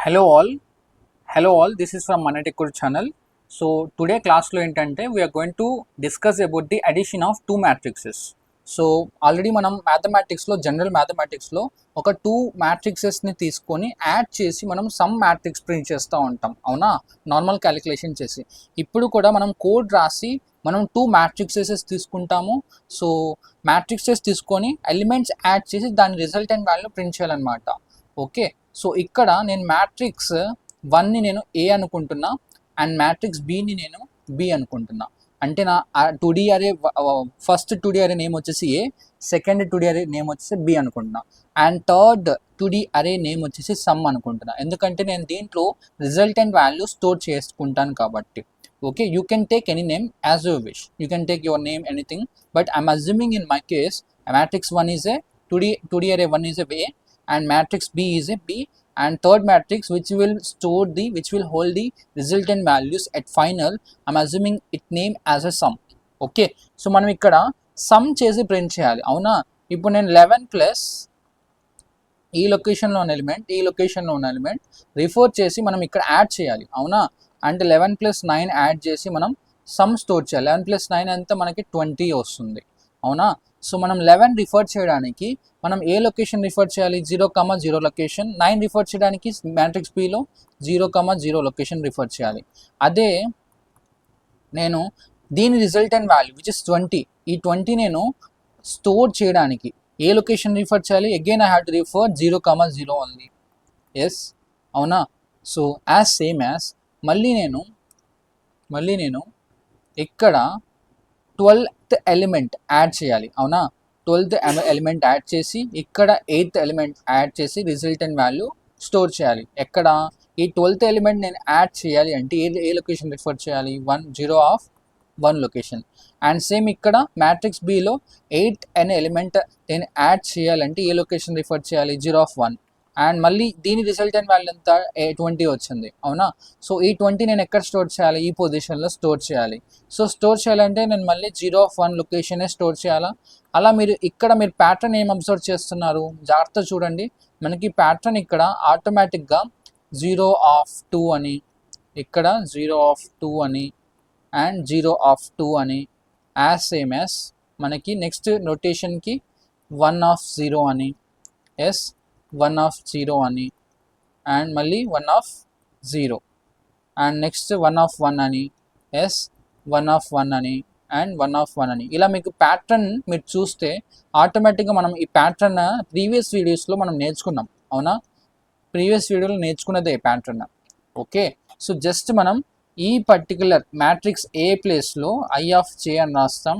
Hello all, this is from Manatikur channel. So today class lo ఏంటంటే we are going to discuss about the addition of two matrices. So already మనం మ్యాథమెటిక్స్లో general మ్యాథమెటిక్స్లో ఒక two మ్యాట్రిక్సెస్ని తీసుకొని add చేసి మనం sum matrix print చేస్తూ ఉంటాం అవునా, normal calculation చేసి. ఇప్పుడు కూడా మనం కోడ్ రాసి మనం టూ మ్యాట్రిక్సెస్ తీసుకుంటాము. సో మ్యాట్రిక్సెస్ తీసుకొని ఎలిమెంట్స్ యాడ్ చేసి దాని రిజల్టెంట్ వాల్యూ ప్రింట్ చేయాలన్నమాట. ఓకే, సో ఇక్కడ నేను మ్యాట్రిక్స్ వన్ని నేను ఏ అనుకుంటున్నా అండ్ మ్యాట్రిక్స్ బిని నేను బి అనుకుంటున్నా. అంటే నా two D array first two D array name వచ్చేసి A, second two D array name వచ్చేసి బి అనుకుంటున్నా, and third two D array name వచ్చేసి సమ్ అనుకుంటున్నా. ఎందుకంటే నేను దీంట్లో రిజల్టెంట్ వాల్యూ స్టోర్ చేసుకుంటాను కాబట్టి. Okay, you can take any name as you wish, you can take your name anything, but I'm assuming in my case matrix 1 is a 2D array 1 is a A and matrix B is a B, and third matrix which will hold the resultant values at final, I'm assuming it name as a sum. Okay, so మనం ఇక్కడ some చేసి print చేయాలి అవునా. ఇప్పుడు నేను 11 plus ఈ లొకేషన్లో ఉన్న ఎలిమెంట్ ఈ లొకేషన్లో ఉన్న ఎలిమెంట్ రిఫర్ చేసి మనం ఇక్కడ యాడ్ చేయాలి అవునా. అంటే 11 ప్లస్ 9 యాడ్ చేసి మనం సమ్ స్టోర్ చేయాలి. 11 ప్లస్ 9 అంతా మనకి 20 వస్తుంది అవునా. సో మనం 11 రిఫర్ చేయడానికి మనం ఏ లొకేషన్ రిఫర్ చేయాలి, 0,0 లొకేషన్. 9 రిఫర్ చేయడానికి మ్యాట్రిక్స్ బిలో 0,0 లొకేషన్ రిఫర్ చేయాలి. అదే నేను దీని రిజల్టెంట్ వాల్యూ విచ్ ఇస్ 20, ఈ 20 నేను స్టోర్ చేయడానికి ఏ లొకేషన్ రిఫర్ చేయాలి, again I have to refer 0,0 only. Yes అవునా. సో యాజ్ సేమ్ యాజ్ మళ్ళీ నేను ఇక్కడ 12th ఎలిమెంట్ యాడ్ చేయాలి అవునా. 12th ఎలిమెంట్ యాడ్ చేసి ఇక్కడ 8th ఎలిమెంట్ యాడ్ చేసి రిజల్టెంట్ వాల్యూ స్టోర్ చేయాలి. ఎక్కడ ఈ 12th ఎలిమెంట్ నేను యాడ్ చేయాలి అంటే ఏ లొకేషన్ రిఫర్ చేయాలి, 1 లొకేషన్. అండ్ సేమ్ ఇక్కడ మ్యాట్రిక్స్ బిలో 8 అనే ఎలిమెంట్ నేను యాడ్ చేయాలంటే ఏ లొకేషన్ రిఫర్ చేయాలి, 0,1. అండ్ మళ్ళీ దీని రిజల్టెంట్ వాల్యూ ఎంత 20 వచ్చింది అవునా. సో ఈ 20 నేను ఎక్కడ స్టోర్ చేయాలి, ఈ పొజిషన్లో స్టోర్ చేయాలి. సో స్టోర్ చేయాలంటే నేను మళ్ళీ 0,1 లొకేషనే స్టోర్ చేయాలా. అలా మీరు ప్యాటర్న్ ఏం అబ్జర్వ్ చేస్తున్నారు, జాగ్రత్త చూడండి. మనకి ప్యాటర్న్ ఇక్కడ ఆటోమేటిక్గా 0,2 అని, ఇక్కడ 0,2 అని అండ్ 0,2 అని, యాజ్ సేమ్ యాజ్ మనకి నెక్స్ట్ నోటేషన్కి 1,0 అని, ఎస్ 1,0 అని, అండ్ మళ్ళీ 1,0 అండ్ నెక్స్ట్ 1,1 అని, ఎస్ 1,1 అని అండ్ 1,1 అని. ఇలా మీకు ప్యాటర్న్ మీరు చూస్తే ఆటోమేటిక్గా మనం ఈ ప్యాటర్న్ ప్రీవియస్ వీడియోస్లో మనం నేర్చుకున్నాం అవునా. ప్రీవియస్ వీడియోలో నేర్చుకున్నదే ప్యాటర్న్. ఓకే, సో జస్ట్ మనం ఈ పర్టికులర్ మ్యాట్రిక్స్ ఏ ప్లేస్లో ఐ ఆఫ్ జే అని రాస్తాం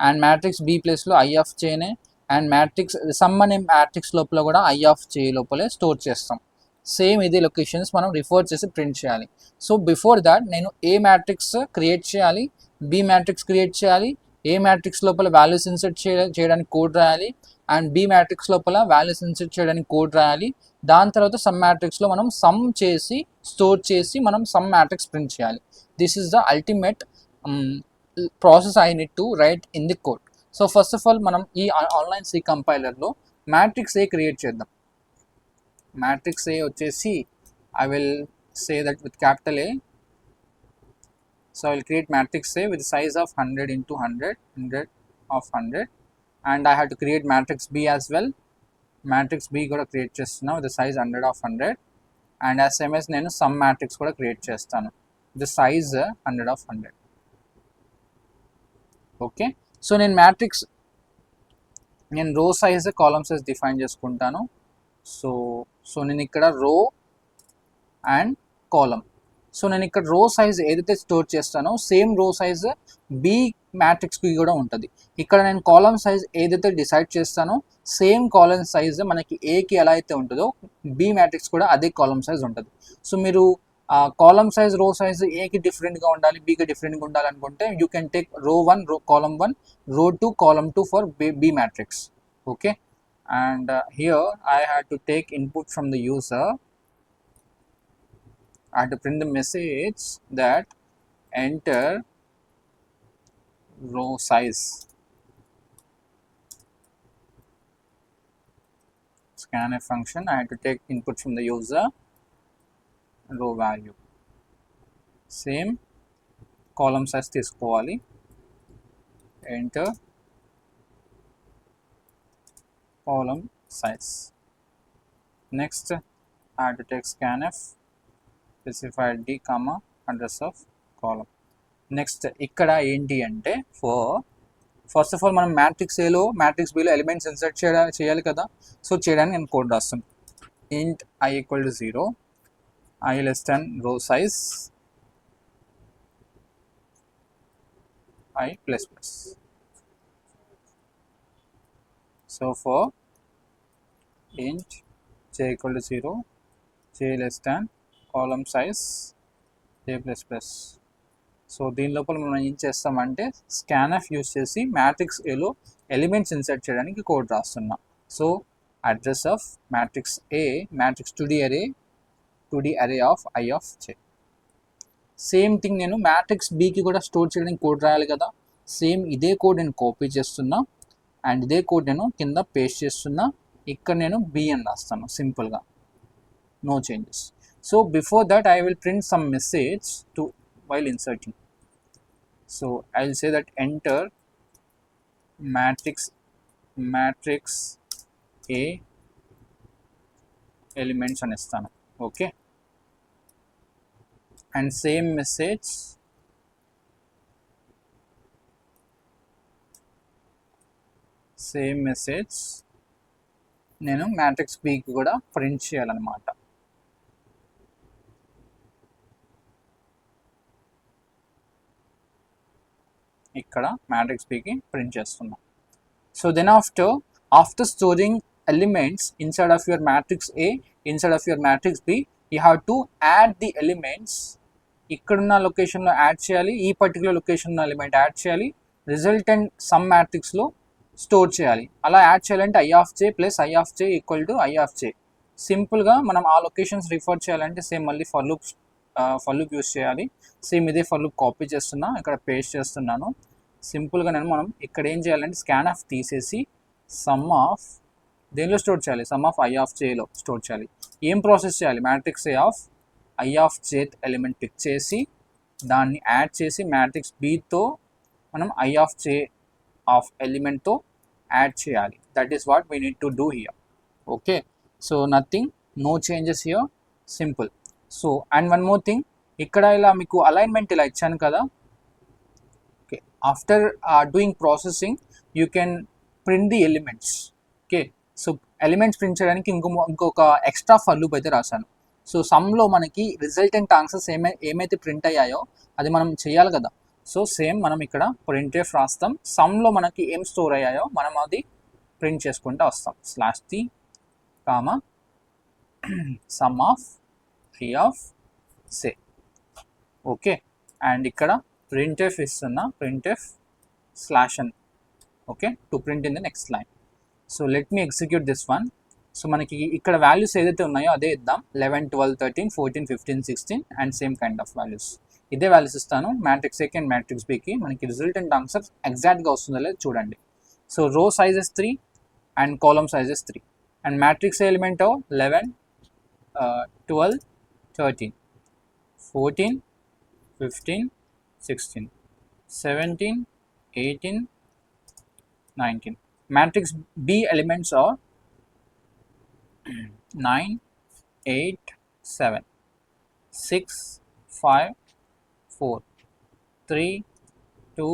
అండ్ మ్యాట్రిక్స్ బి ప్లేస్లో ఐ ఆఫ్ జేనే అండ్ మ్యాట్రిక్స్ సమ్ అనే మ్యాట్రిక్స్ లోపల కూడా ఐ ఆఫ్ జే లోపలే స్టోర్ చేస్తాం. సేమ్ ఇదే లొకేషన్స్ మనం రిఫర్ చేసి ప్రింట్ చేయాలి. సో బిఫోర్ దాట్ నేను ఏ మ్యాట్రిక్స్ క్రియేట్ చేయాలి, బి మ్యాట్రిక్స్ క్రియేట్ చేయాలి, ఏ మ్యాట్రిక్స్ లోపల వాల్యూస్ ఇన్సర్ట్ చేయడానికి కోడ్ రాయాలి అండ్ బి మ్యాట్రిక్స్ లోపల వాల్యూస్ ఇన్సర్ట్ చేయడానికి కోడ్ రాయాలి. దాని తర్వాత సమ్ మ్యాట్రిక్స్లో మనం సమ్ చేసి స్టోర్ చేసి మనం సమ్ మ్యాట్రిక్స్ ప్రింట్ చేయాలి. This is the ultimate process I need to write in the code. So first of all మనం ఈ ఆన్లైన్ సి కంపైలర్లో మ్యాట్రిక్స్ ఏ క్రియేట్ చేద్దాం. మ్యాట్రిక్స్ ఏ వచ్చేసి I will say that with capital A. So I will create matrix A with size of 100 into 100, 100 of 100, and I have to create matrix B as well. Matrix B కూడా create చేస్తున్నా with size 100 of 100, and ఎస్ఎంఎస్ నేను sum matrix కూడా create చేస్తాను with size 100 of 100. Okay, so నేను row size column size define చేసుకుంటాను. సో నేను ఇక్కడ రో అండ్ కాలమ్, సో నేను ఇక్కడ రో సైజ్ ఏదైతే స్టోర్ చేస్తానో సేమ్ రో సైజ్ బి మ్యాట్రిక్స్కి కూడా ఉంటుంది. ఇక్కడ నేను కాలమ్ సైజ్ ఏదైతే డిసైడ్ చేస్తానో సేమ్ కాలమ్ సైజ్ మనకి ఏకి ఎలా అయితే ఉంటుందో బి మ్యాట్రిక్స్ కూడా అదే కాలమ్ సైజ్ ఉంటుంది. సో మీరు కాలమ్ సైజ్ రో సైజ్ ఏకి డిఫరెంట్గా ఉండాలి, బీకి డిఫరెంట్గా ఉండాలి అనుకుంటే యూ కెన్ టేక్ రో 1 column 1, row 2 column 2 for B matrix. Okay, and here I had to take input from the user. I had to print the message that enter row size. Scanf function, I had to take input from the user రో value same column size తీసుకోవాలి. Enter column size. Next add to text scanf specified d comma address of column. Next ఇక్కడ ఏంటి అంటే first of all మనం matrix ఏలో matrix below elements insert చేయాలి కదా. So చేయడానికి నేను కోడ్ రాస్తాను. int I equal to 0, I less than row size I plus plus. So for int j equal to 0, j less than column size j plus plus. So దీని లోపల మనం ఏం చేస్తామంటే స్కాన్ఎఫ్ యూజ్ చేసి matrix ఏలో elements insert చేయడానికి code రాస్తున్నాం. So address of matrix A, matrix 2D array of I of j. Same thing నేను మ్యాట్రిక్స్ బికి కూడా స్టోర్ చేయడానికి కోడ్ రాయాలి కదా. సేమ్ ఇదే కోడ్ నేను కాపీ చేస్తున్నా అండ్ ఇదే కోడ్ నేను కింద పేస్ట్ చేస్తున్నా. ఇక్కడ నేను బి అని రాస్తాను సింపుల్గా, no changes. So before that I will print some message to while inserting. So I will say that enter matrix A elements అని ఇస్తాను. ఓకే, అండ్ సేమ్ మెసేజ్ నేను మ్యాట్రిక్స్ బికి కూడా ప్రింట్ చేయాలన్నమాట. ఇక్కడ మ్యాట్రిక్స్ బికి ప్రింట్ చేస్తున్నాం. So then after storing elements inside of your matrix A, inside of your matrix B, you have to add the elements. ఇక్కడున్న లొకేషన్లో యాడ్ చేయాలి, ఈ పర్టికులర్ లొకేషన్లో ఎలిమెంట్ యాడ్ చేయాలి, రిజల్టెంట్ సమ్ మ్యాట్రిక్స్లో స్టోర్ చేయాలి. అలా యాడ్ చేయాలంటే I of j plus I of j equal to I of j. సింపుల్గా మనం ఆ లొకేషన్స్ రిఫర్ చేయాలంటే సేమ్ మళ్ళీ ఫర్ లూప్ యూస్ చేయాలి. సేమ్ ఇదే ఫర్ లూప్ కాపీ చేస్తున్నా, ఇక్కడ పేస్ట్ చేస్తున్నాను. సింపుల్గా మనం ఇక్కడ ఏం చేయాలంటే స్కాన్ఎఫ్ తీసేసి సమ్ ఆఫ్ దేనిలో స్టోర్ చేయాలి, సమ్ ఆఫ్ I ఆఫ్ jలో స్టోర్ చేయాలి. ఏం ప్రాసెస్ చేయాలి, matrix A of I of j element pick చేసి దాన్ని యాడ్ చేసి మ్యాట్రిక్స్ బితో మనం I ఆఫ్ j ఆఫ్ ఎలిమెంట్తో యాడ్ చేయాలి. That is what we need to do here. Okay, so nothing, no changes here, simple. So and one more thing, ఇక్కడ ఇలా మీకు అలైన్మెంట్ ఇలా ఇచ్చాను కదా. Okay, after doing processing you can print the elements. Okay, so elements print చేయడానికి ఇంకొక extra for loop అయితే రాశాను. సో సమ్లో మనకి రిజల్టెంట్ ఆన్సర్స్ ఏమైతే ప్రింట్ అయ్యాయో అది మనం చేయాలి కదా. సో సేమ్ మనం ఇక్కడ ప్రింట్ఎఫ్ రాస్తాం, సమ్లో మనకి ఏం స్టోర్ అయ్యాయో మనం అది ప్రింట్ చేసుకుంటూ వస్తాం. /t comma some of I of j. Okay, and ఇక్కడ ప్రింట్ఎఫ్ ఇస్తున్నా, printf /n. Okay, to print in the next line. So let me execute this one. So మనకి ఇక్కడ వాల్యూస్ ఏదైతే ఉన్నాయో అదే ఇద్దాం, 11, 12, 13, 14, 15, 16 and same kind of values. ఇదే values ఇస్తాను మ్యాట్రిక్స్ ఏకి అండ్ మ్యాట్రిక్స్ బికి. మనకి రిజల్టెంట్ ఆన్సర్ ఎగ్జాక్ట్గా వస్తుందో లేదు చూడండి. సో రో sizes 3 and column sizes 3 and matrix element 11, 12, 13, 14, 15, 16, 17, 18, 19. Matrix B elements are 9, 8, 7, 6, 5, 4, 3, 2,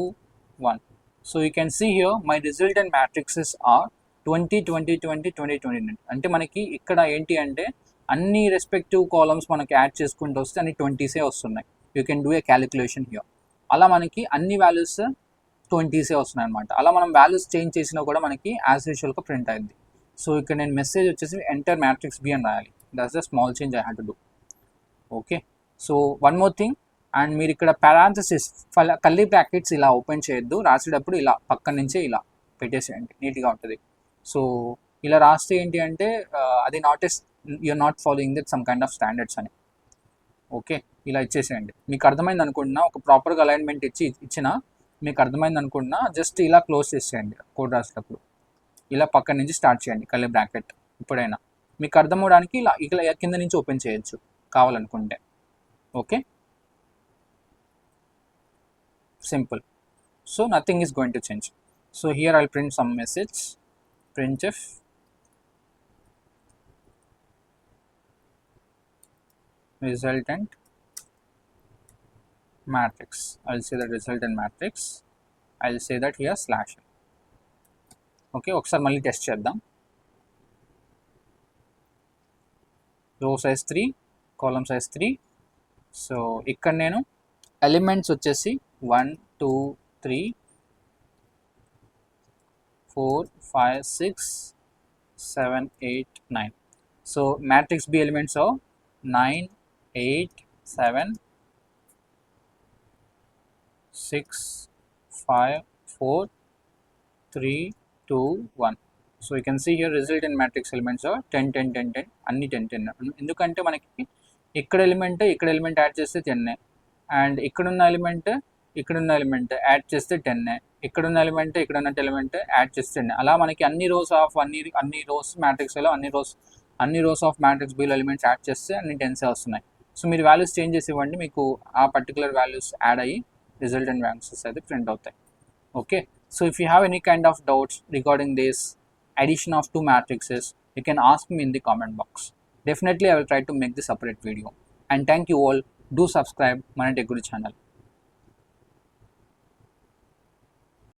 1. So you can see here my resultant matrices are 20, 20, 20, 20, 20. అంటే మనకి ఇక్కడ ఏంటి అంటే అన్ని రెస్పెక్టివ్ కాలమ్స్ మనకి యాడ్ చేసుకుంటూ వస్తే అన్ని 20సే వస్తున్నాయి. You can do a calculation here. అలా మనకి అన్ని వాల్యూస్ 20సే వస్తున్నాయి అనమాట. అలా మనం వాల్యూస్ చేంజ్ చేసినా కూడా మనకి యాజ్ యూజువల్గా ప్రింట్ అయింది. సో ఇక్కడ నేను మెసేజ్ వచ్చేసి ఎంటర్ మ్యాట్రిక్స్ బి అని రాయాలి. That's the small change I had to do. Okay, so one more thing, and మీరు ఇక్కడ పారాంథసిస్ కర్లీ బ్రాకెట్స్ ఇలా ఓపెన్ చేయొద్దు, రాసేటప్పుడు ఇలా పక్క నుంచే ఇలా పెట్టేసేయండి, నీట్గా ఉంటుంది. సో ఇలా రాస్తే ఏంటి అంటే అది you are not following that some kind of standards అని. ఓకే, ఇలా ఇచ్చేసేయండి. మీకు అర్థమైంది అనుకుంటున్నా, ఒక ప్రాపర్గా అలైన్మెంట్ ఇచ్చిన మీకు అర్థమైంది అనుకుంటున్నా, జస్ట్ ఇలా క్లోజ్ చేసేయండి. కోడ్ రాసేటప్పుడు ఇలా పక్క నుంచి స్టార్ట్ చేయండి కర్లీ బ్రాకెట్. ఎప్పుడైనా మీకు అర్థం అవడానికి ఇలా కింద నుంచి ఓపెన్ చేయొచ్చు. కావాలనుకుంటే. Okay, simple. So nothing is going to change. So here I'll print some message, printf resultant matrix. I'll say the resultant matrix. I'll say that here slash. Okay, ఒకసారి మళ్ళీ టెస్ట్ చేద్దాం. Row size 3, column size 3. So ఇక్కడ నేను elements వచ్చేసి 1 2 3 4 5 6 7 8 9. So matrix B elements are 9 8 7 6 5 4 3 2 1. So you can see here resultant matrix elements are 10 10 10 10 అన్ని 10 10. ఎందుకంటే మనకి ఇక్కడ ఎలిమెంట్ యాడ్ చేస్తే 10, అండ్ ఇక్కడున్న ఎలిమెంట్ యాడ్ చేస్తే 10, ఇక్కడున్న ఎలిమెంట్ యాడ్ చేస్తే 10. అలా మనకి అన్ని రోస్ మ్యాట్రిక్స్లో అన్ని rows of matrix below elements add చేస్తే అన్ని 10s వస్తున్నాయి. సో మీరు వాల్యూస్ చేంజ్ చేసి ఇవ్వండి, మీకు ఆ పర్టికులర్ వాల్యూస్ యాడ్ అయ్యి రిజల్టెంట్ వాల్యూస్ అయితే ప్రింట్ అవుతాయి. Okay, so if you have any kind of doubts regarding this addition of two matrices, you can ask me in the comment box. Definitely I will try to make the separate video. And thank you all. Do subscribe Manatech Guru channel.